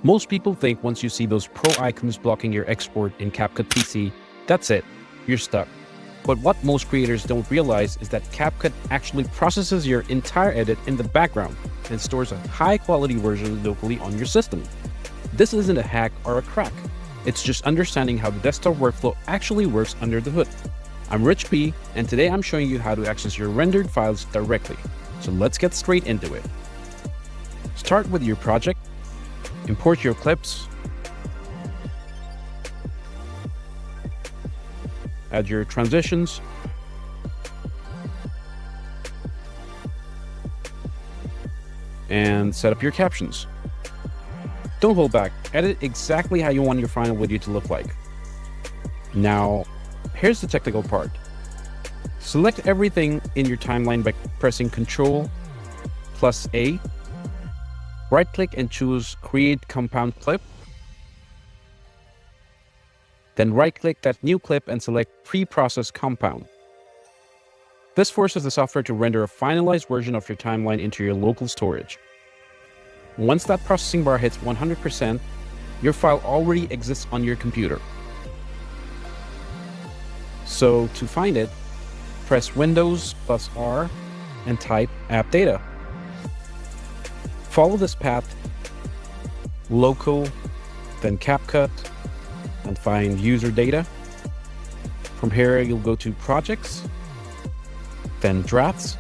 Most people think once you see those pro icons blocking your export in CapCut PC, that's it, you're stuck. But what most creators don't realize is that CapCut actually processes your entire edit in the background and stores a high-quality version locally on your system. This isn't a hack or a crack. It's just understanding how the desktop workflow actually works under the hood. I'm Rich P, and today I'm showing you how to access your rendered files directly. So let's get straight into it. Start with your project. Import your clips, add your transitions, and set up your captions. Don't hold back, edit exactly how you want your final video to look like. Now, here's the technical part. Select everything in your timeline by pressing Ctrl+A. Right-click and choose Create Compound Clip. Then right-click that new clip and select Pre-Process Compound. This forces the software to render a finalized version of your timeline into your local storage. Once that processing bar hits 100%, your file already exists on your computer. So to find it, press Windows+R and type AppData. Follow this path, local, then CapCut, and find user data. From here, you'll go to projects, then drafts.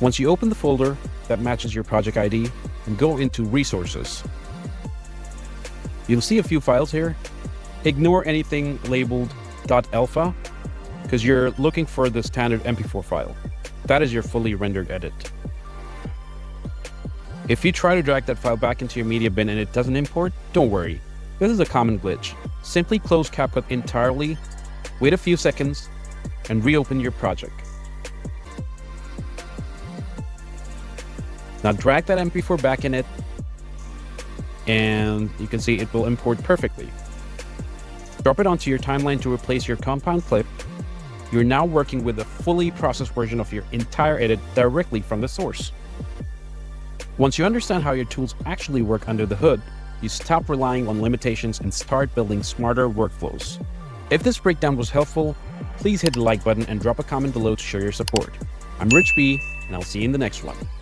Once you open the folder that matches your project ID, and go into resources. You'll see a few files here. Ignore anything labeled .alpha, because you're looking for the standard MP4 file. That is your fully rendered edit. If you try to drag that file back into your media bin and it doesn't import, don't worry. This is a common glitch. Simply close CapCut entirely, wait a few seconds, and reopen your project. Now drag that MP4 back in it, and you can see it will import perfectly. Drop it onto your timeline to replace your compound clip. You're now working with a fully processed version of your entire edit directly from the source. Once you understand how your tools actually work under the hood, you stop relying on limitations and start building smarter workflows. If this breakdown was helpful, please hit the like button and drop a comment below to show your support. I'm Rich B, and I'll see you in the next one.